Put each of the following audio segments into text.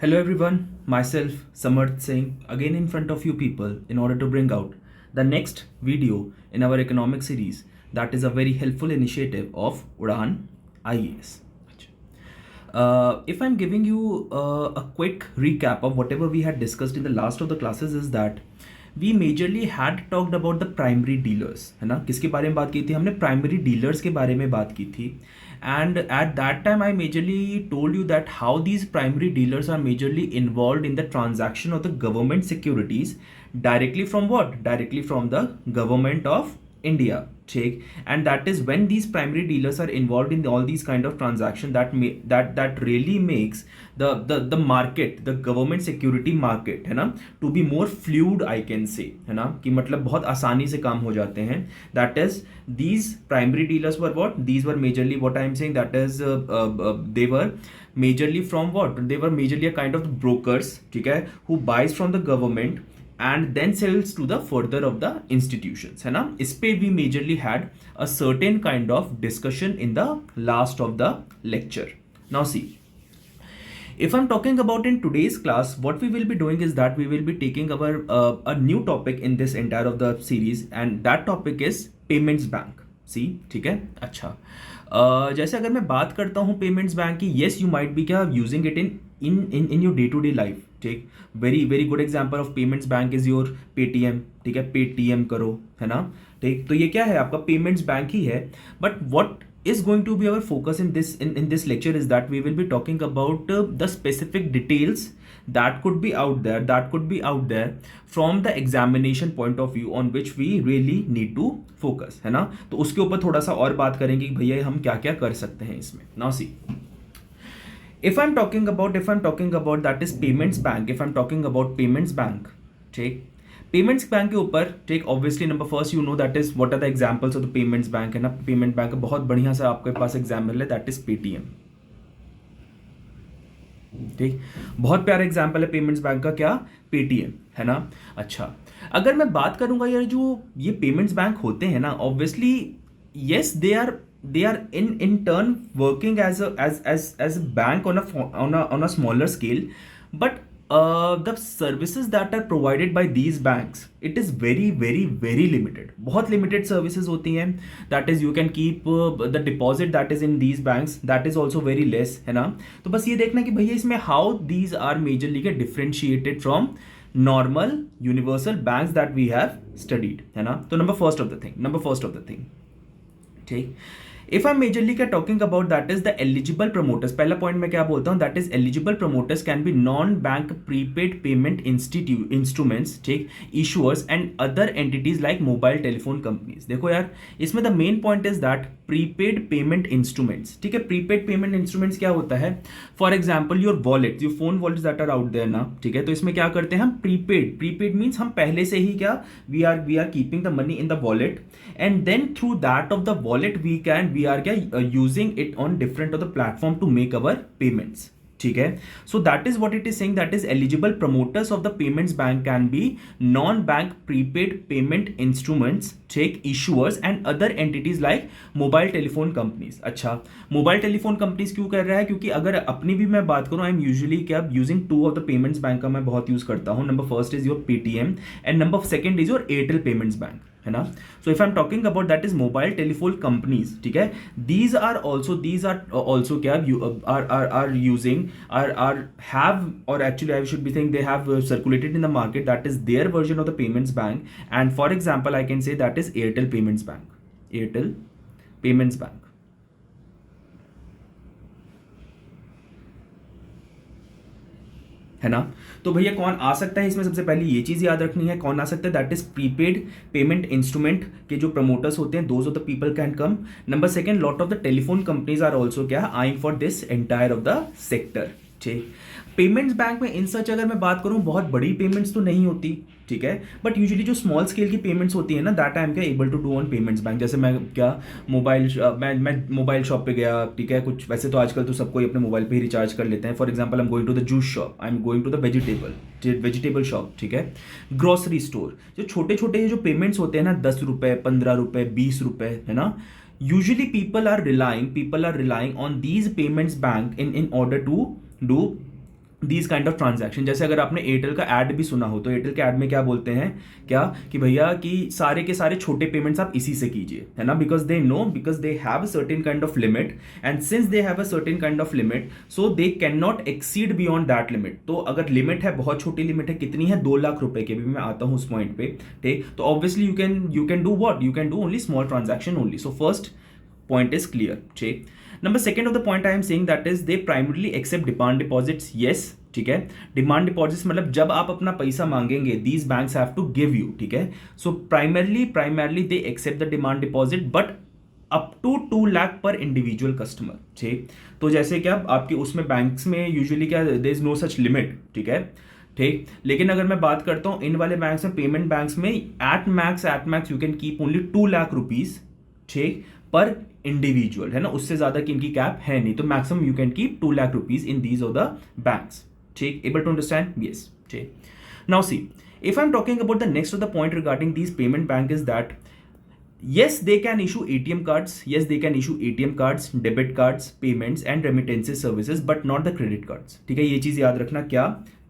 Hello everyone, myself Samarth Singh again in front of you people in order to bring out the next video in our economic series that is a very helpful initiative of Udan IAS. If I'm giving you a quick recap of whatever we had discussed in the last of the classes is that we majorly had talked about the primary dealers, है ना? किसके बारे में बात की थी हमने? Primary dealers के बारे में बात की थी. And at that time I majorly told you that how these primary dealers are majorly involved in the transaction of the government securities directly from what? Directly from the government of India. ठीक. And that is when these primary dealers are involved in all these kind of transaction that really makes the market, the government security market, है ना, to be more fluid I can say, है ना, कि मतलब बहुत आसानी से काम हो जाते हैं. That is these primary dealers were what? These were majorly what I am saying, that is they were majorly from what? They were majorly a kind of brokers, ठीक है, who buys from the government and then sells to the further of the institutions, है ना. इस पे we majorly had a certain kind of discussion in the last of the lecture. Now see, if I'm talking about in today's class, what we will be doing is that we will be taking our a new topic in this entire of the series, and that topic is payments bank. सी ठीक है. अच्छा, जैसे अगर मैं बात करता हूँ payments bank की, येस यू माइट बी क्या using it in your day to day life. ठीक, very very good example of payments bank is your Paytm. ठीक है, पेटीएम करो, है ना. ठीक, तो ये क्या है? आपका पेमेंट्स बैंक ही है. But what is going to be our focus in this lecture is that we will be talking about the specific details that could be out there from the examination point of view on which we really need to focus, है ना. तो उसके ऊपर थोड़ा सा और बात करेंगे कि भैया हम क्या क्या कर सकते हैं इसमें. Now see, if I'm talking about that is payments bank, if I'm talking about payments bank, ठीक, पेमेंट्स बैंक के ऊपर, ठीक, obviously number first you know that is what are the examples of the payments bank, है ना. Payment bank का बहुत बढ़िया सा आपके पास एग्जाम्पल है, दैट इज पेटीएम. ठीक, बहुत प्यारा एग्जाम्पल है पेमेंट्स बैंक का, क्या? पेटीएम, है ना. अच्छा, अगर मैं बात करूंगा यार जो ये पेमेंट्स बैंक होते हैं ना, obviously yes they are in turn working as a bank on a smaller scale, but the services that are provided by these banks, it is very limited. बहुत limited services होती हैं. that is you can keep the deposit that is in these banks, that is also very less, है ना. तो बस ये देखना कि भैया इसमें how these are majorly get differentiated from normal universal banks that we have studied, है ना. तो number first of the thing, ठीक. इफ आई मेजरली क्या talking about that is the eligible promoters. पहला पॉइंट मैं क्या बोलता हूं, that is eligible promoters can be non bank prepaid payment instruments, ठीक, issuers and other entities like mobile telephone companies. देखो यार, इसमें the main point is that prepaid payment instruments. ठीक है, प्रीपेड पेमेंट इंस्ट्रूमेंट्स क्या होता है? For example your wallet, your phone wallets that are out there ना, ठीक है. तो इसमें क्या करते हैं हम? प्रीपेड मीन्स हम पहले से ही क्या, we are keeping the money in the wallet, and then through that of the wallet we are using it on different of the platform to make our payments. ठीक है. So that is what it is saying, that is eligible promoters of the payments bank can be non-bank prepaid payment instruments, take issuers and other entities like mobile telephone companies. अच्छा, mobile telephone companies क्यों कर रहा है? क्योंकि अगर अपनी भी मैं बात करूं, आई एम यूजुअली क्या using two of the payments bank का मैं बहुत यूज करता हूं. Number first is your Paytm and number second is your Airtel payments bank, है ना. So if I am talking about that is mobile telephone companies, ठीक है. दीज आर ऑल्सो क्या are using are have or actually I should be saying they have circulated in the market, that is their version of the payments bank. And for example I can say that is Airtel Payments Bank, Airtel Payments Bank, है ना. तो भैया कौन आ सकता है इसमें? सबसे पहले ये चीज याद रखनी है, कौन आ सकता है? That is prepaid payment instrument के जो प्रमोटर्स होते हैं, those of the people can come. Number second, lot of the telephone companies are also क्या, eyeing for this entire of the sector. ठीक, पेमेंट्स बैंक में इन सच अगर मैं बात करूं, बहुत बड़ी पेमेंट्स तो नहीं होती, ठीक है, बट यूजुअली जो स्मॉल स्केल की पेमेंट्स होती है ना, दैट आई एम क्या able to do on payments bank. जैसे मैं क्या मैं मोबाइल शॉप पे गया, ठीक है, कुछ वैसे तो आजकल तो सबको अपने मोबाइल पे ही रिचार्ज कर लेते हैं. For example I am going to the juice shop, I am going to the vegetable shop, ठीक है, ग्रोसरी स्टोर. जो छोटे छोटे जो पेमेंट्स होते हैं ना, 10 रुपए, 15 रुपए, 20 रुपए, है ना, usually people are relying on these payments bank in order to do these kind of transaction. जैसे अगर आपने एयरटेल का ऐड भी सुना हो तो एयरटेल के ऐड में क्या बोलते हैं, क्या कि भैया कि सारे के सारे छोटे पेमेंट्स आप इसी से कीजिए, है ना, because they know, because they have a certain kind of limit, and since they have a certain kind of limit so they can not exceed beyond that limit. तो अगर लिमिट है, बहुत छोटी लिमिट है, कितनी है, 2 लाख रुपए की, भी मैं आता हूँ उस पॉइंट पे, ठीक, तो obviously you can do what, you can do only small transaction only. So first point is clear, ठीक। Number second of the point I am saying that is they primarily accept demand deposits, yes, ठीक है। Demand deposits मतलब जब आप अपना पैसा मांगेंगे these banks have to give you, ठीक है। So primarily they accept the demand deposit but up to 2 lakh पर इंडिविजुअल कस्टमर, ठीक। तो जैसे क्या आपके उसमें बैंक्स में यूजुअली क्या there is no such limit, ठीक है, ठीक। लेकिन अगर मैं बात करता हूं इन वाले बैंक्स में, पेमेंट बैंक्स में at max you can keep only 2 lakh rupees, ठीक, पर इंडिविजुअल, है ना, उससे ज्यादा की इनकी कैप है नहीं, तो maximum you can keep 2 lakh rupees in these of the banks, ठीक। एबल टू अंडरस्टैंड, यस, ठीक। Now see, if I'm talking about the next of the point regarding these payment bank is that yes they can issue ATM cards, yes they can issue ATM cards, debit cards, payments and remittances services but not the credit cards, ठीक है। ये चीज याद रखना, क्या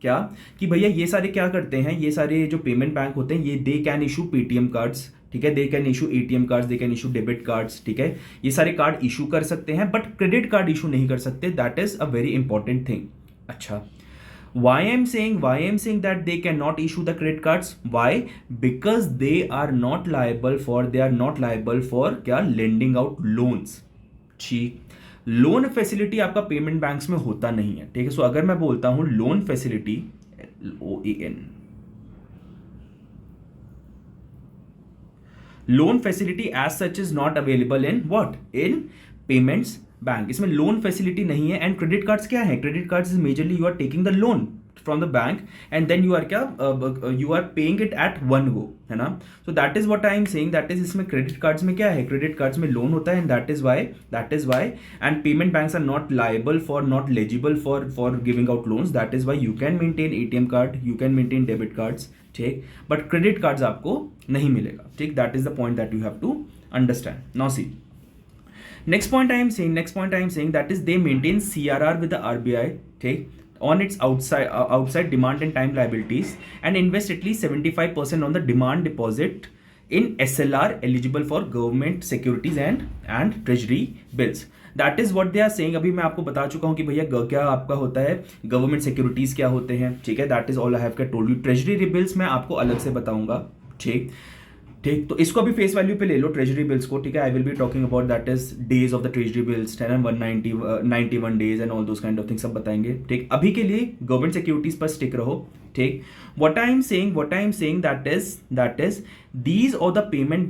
क्या कि भैया ये सारे क्या करते हैं, ये सारे जो पेमेंट बैंक होते हैं ये they can issue Paytm cards, ठीक है, they can issue ATM cards, they can issue debit cards, ठीक है, ये सारे कार्ड इशू कर सकते हैं बट क्रेडिट कार्ड इशू नहीं कर सकते, that is a very important thing. अच्छा, why I'm saying that they cannot issue the credit cards, why, because they are not liable for क्या, lending out loans, ठीक। Loan facility आपका payment banks में होता नहीं है, ठीक है। सो अगर मैं बोलता हूं loan facility, LOAN, loan facility as such is not available in what, in payments bank, इसमें लोन फैसिलिटी नहीं है। एंड क्रेडिट कार्ड्स क्या है, credit cards is majorly you are taking the loan from the bank and then you are क्या, you are paying it at one go, है ना। So that is what I am saying, that is इसमें credit cards में क्या है, credit cards में loan होता है and that is why and payment banks are not liable for, not eligible for giving out loans, that is why you can maintain ATM card, you can maintain debit cards, ठीक, but credit cards आपको नहीं मिलेगा, ठीक। That is the point that you have to understand. Now see, next point I am saying that is they maintain CRR with the RBI, take, on its outside demand and time liabilities and invest at least 75% on the demand deposit in SLR eligible for government securities and treasury bills. That is what they are saying। अभी मैं आपको बता चुका हूं कि भैया क्या आपका होता है, गवर्नमेंट सिक्योरिटीज क्या होते हैं, ठीक है, that is all I have told you. Treasury bills मैं आपको अलग से बताऊंगा, ठीक ठीक। तो इसको अभी फेस वैल्यू पे ले लो ट्रेजरी बिल्स को, ठीक है। I will be talking about that is days of the treasury bills, 91 days and all those kind of things सब बताएंगे, ठीक। अभी के लिए गवर्नमेंट सिक्योरिटीज पर स्टिक रहो, ठीक। what I am saying that is these are the payment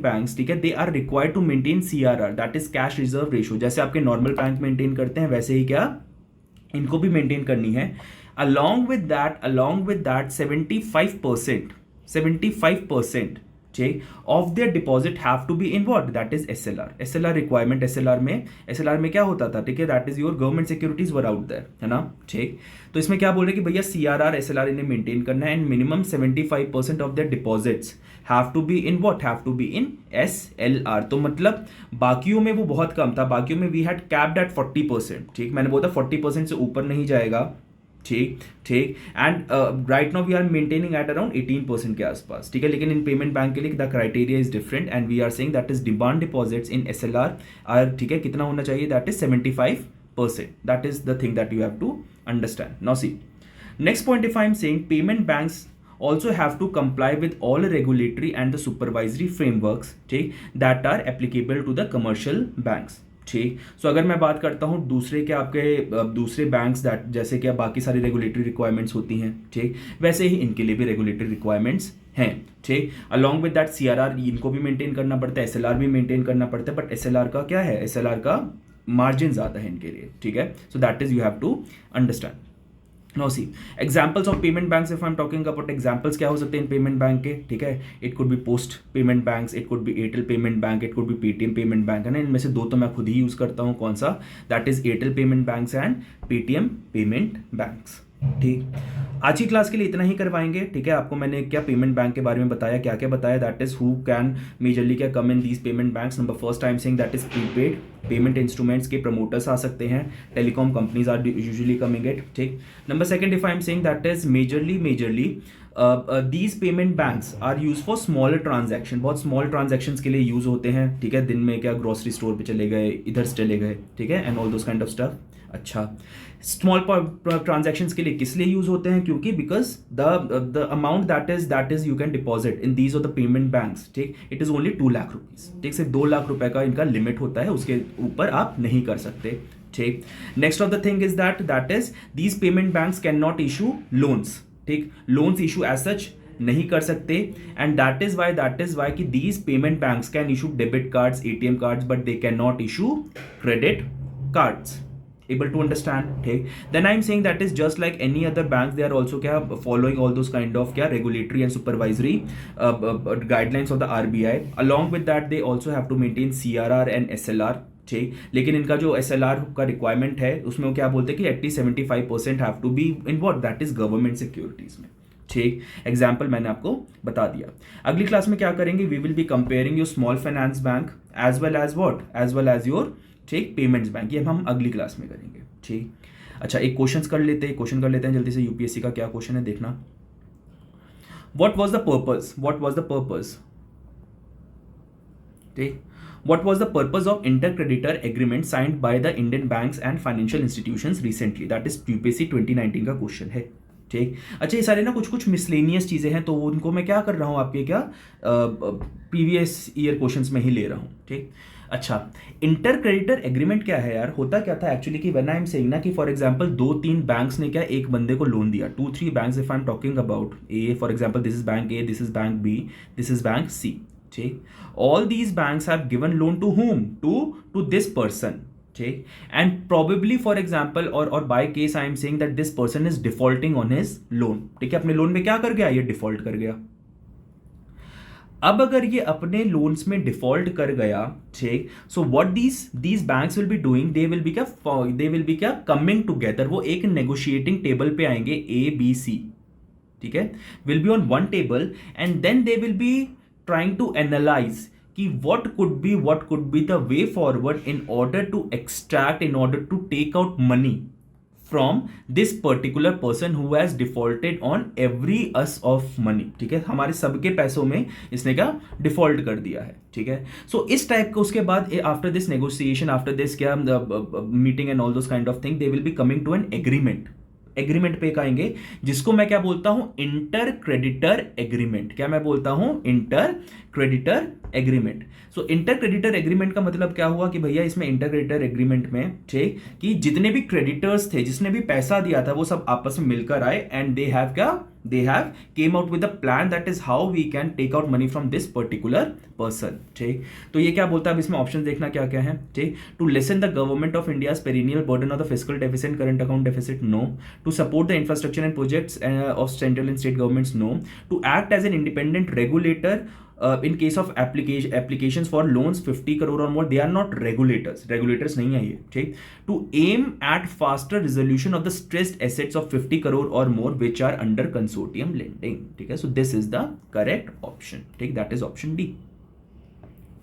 banks, ठीक है, they are required to maintain CRR, that is cash reserve ratio। जैसे आपके नॉर्मल बैंक मेंटेन करते हैं वैसे ही क्या इनको भी मेंटेन करनी है। along with that 75% ठीक of their deposit have to be in what, that is SLR requirement. SLR में क्या होता था, ठीक है, that is your government securities were out there, है ना, ठीक। तो इसमें क्या बोल रहे कि भैया CRR SLR इन्हें मेंटेन करना है and minimum 75% of their deposits have to be in what, have to be in SLR। तो मतलब बाकियों में वो बहुत कम था, बाकियों में वी हैड कैप्ड एट 40%, ठीक। मैंने बोला 40% से ऊपर नहीं जाएगा, ठीक ठीक। And right now we are maintaining at around 18% के आसपास, ठीक है। लेकिन इन पेमेंट बैंक के लिए the criteria is different and we are saying that is demand deposits in SLR are, ठीक है, कितना होना चाहिए, that is 75%। That is the thing that you have to understand. Now see, next point, if I am saying payment banks also have to comply with all regulatory and the supervisory frameworks, ठीक, that are applicable to the commercial banks, ठीक। सो अगर मैं बात करता हूँ दूसरे के आपके दूसरे बैंक्स दैट जैसे क्या बाकी सारी रेगुलेटरी रिक्वायरमेंट्स होती हैं, ठीक, वैसे ही इनके लिए भी रेगुलेटरी रिक्वायरमेंट्स हैं, ठीक। अलॉन्ग विद दैट CRR इनको भी मेंटेन करना पड़ता है, SLR भी मेंटेन करना पड़ता है, बट SLR का क्या है, SLR का मार्जिन ज़्यादा है इनके लिए, ठीक है। So that is you have to understand. Now see, examples of payment banks, if I'm talking about examples क्या हो सकते हैं इन पेमेंट बैंक के, ठीक है, it could be post payment banks, it could be Airtel payment bank, it could be Paytm payment bank, है ना। इनमें से दो तो मैं खुद ही यूज करता हूँ, कौन सा, that is Airtel payment banks and Paytm payment banks, ठीक, आज की क्लास के लिए इतना ही करवाएंगे। ठीक है, आपको मैंने क्या पेमेंट बैंक के बारे में बताया, क्या क्या बताया, that is who can majorly क्या come in these payment banks. Number first I am saying that is prepaid payment instruments के प्रमोटर्स आ सकते हैं, telecom companies are usually coming it. ठीक, number second if I am saying that is majorly these payment banks are use for smaller transaction, बहुत small transactions के लिए use होते हैं। ठीक है, दिन में क्या ग्रोसरी स्टोर पे चले गए, इधर से चले गए, ठीक है, and all those kind of stuff. अच्छा, स्मॉल ट्रांजैक्शंस के लिए किस लिए यूज होते हैं, क्योंकि because the amount that is you can deposit in these of the payment banks, ठीक, it is only 2 lakh rupees. ठीक, सिर्फ 2 लाख रुपए का इनका लिमिट होता है, उसके ऊपर आप नहीं कर सकते। ठीक, next of the thing is that is these payment banks can not issue loans. ठीक, लोन्स इशू एज सच नहीं कर सकते, एंड दैट इज वाई कि these payment banks can issue debit cards, ATM cards, but they can not issue credit cards. Able to understand? ठीक, then I'm saying that is just like any other banks, they are also क्या following all those kind of क्या regulatory and supervisory guidelines of the RBI. Along with that they also have to maintain CRR and SLR. ठीक, लेकिन इनका जो SLR का requirement है उसमें वो क्या बोलते हैं कि at least 75% have to be in what, that is government securities में। ठीक, एग्जाम्पल मैंने आपको बता दिया। अगली क्लास में क्या करेंगे, we will be comparing your small finance bank as well as what, as well as your ठीक पेमेंट्स बैंक। ये हम अगली क्लास में करेंगे। ठीक, अच्छा, एक क्वेश्चन कर लेते हैं जल्दी से। यूपीएससी का क्या क्वेश्चन है देखना। व्हाट वाज द पर्पस ठीक, what was the purpose of intercreditor agreement signed by the Indian banks and financial institutions recently? That is UPSC 2019 का क्वेश्चन है। ठीक, अच्छा, ये सारे ना कुछ मिसलेनियस चीज़ें हैं, तो उनको मैं क्या कर रहा हूँ, आपके क्या प्रीवियस ईयर क्वेश्चंस में ही ले रहा हूँ। ठीक, अच्छा, इंटर क्रेडिटर एग्रीमेंट क्या है यार, होता क्या था एक्चुअली कि व्हेन आई एम सेइंग ना कि फॉर एग्जांपल 2-3 बैंक्स ने क्या एक बंदे को लोन दिया, 2-3 banks, if I am talking about a, for example this is bank A, this is bank B, this is bank C. ठीक, all these banks have given loan to whom, to this person. ठीक, and probably for example or by case I am saying that this person is defaulting on his loan. ठीक है, अपने loan में क्या कर गया, ये डिफॉल्ट कर गया। अब अगर ये अपने लोन्स में डिफॉल्ट कर गया, ठीक, so what these banks will be doing, they will B क्या कमिंग टुगेदर, वो एक नेगोशिएटिंग टेबल पे आएंगे, ए बी सी, ठीक है, will be on one table, and then they will be trying to analyze कि what could be the way forward in order to extract, in order to take out money from this particular person who has defaulted on every us of money. ठीक है, हमारे सबके पैसों में इसने क्या default कर दिया है। ठीक है, सो इस टाइप का उसके बाद after this negotiation, after this क्या meeting and all those kind of thing, they will be coming to an agreement पे आएंगे, जिसको मैं क्या बोलता हूं, इंटर क्रेडिटर एग्रीमेंट। क्या मैं बोलता हूं, इंटर क्रेडिटर एग्रीमेंट। सो इंटर क्रेडिटर एग्रीमेंट का मतलब क्या हुआ कि भैया इसमें इंटर क्रेडिटर एग्रीमेंट में, ठीक, कि जितने भी क्रेडिटर्स थे, जिसने भी पैसा दिया था, वो सब आपस में मिलकर आए, and they have came out with a plan, that is how we can take out money from this particular person. ठीक, तो ये क्या बोलता है, अब इसमें ऑप्शन देखना क्या क्या है। ठीक, to lessen the government of India's perennial burden of the fiscal deficit, current account deficit, no. To support the infrastructure and projects of central and state governments, no. To act as an independent regulator in case of applications for loans 50 crore or more, they are not regulators नहीं है ये। ठीक, to aim at faster resolution of the stressed assets of 50 crore or more which are under consortium lending. ठीक है, so this is the correct option. ठीक, that is option D.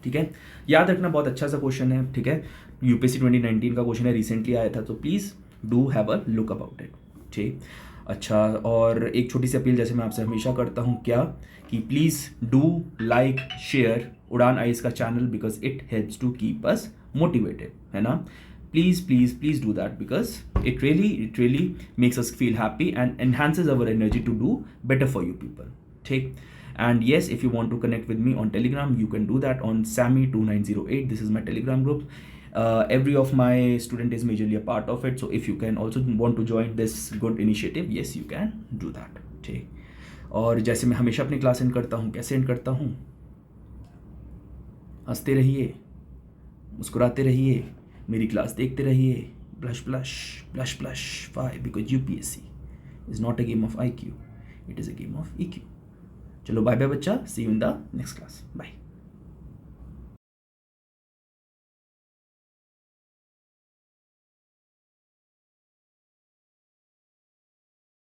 ठीक है, याद रखना, बहुत अच्छा सा क्वेश्चन है। ठीक है, यूपीएससी 2019 का क्वेश्चन है, रिसेंटली आया था, तो please do have a look about it. ठीक, अच्छा, और एक छोटी सी अपील जैसे मैं आपसे हमेशा करता हूँ, क्या कि please do like share Udaan आईज का चैनल, because it helps to keep us motivated, है ना। Please do that, because it really makes us feel happy and enhances our energy to do better for you people. ठीक, and yes, if you want to connect with me on Telegram, you can do that on Sammy2908. This is my Telegram group. Every of my student is majorly a part of it, so if you can also want to join this good initiative, yes, you can do that. ठीक, और जैसे मैं हमेशा अपनी class and करता हूँ, कैसे and करता हूँ, हंसते रहिए, मुस्कुराते रहिए, मेरी क्लास देखते रहिए, blush blush blush blush. Why? Because UPSC is not a game of IQ, it is a game of EQ. चलो बाय बाय बच्चा, see you in the next class. Bye.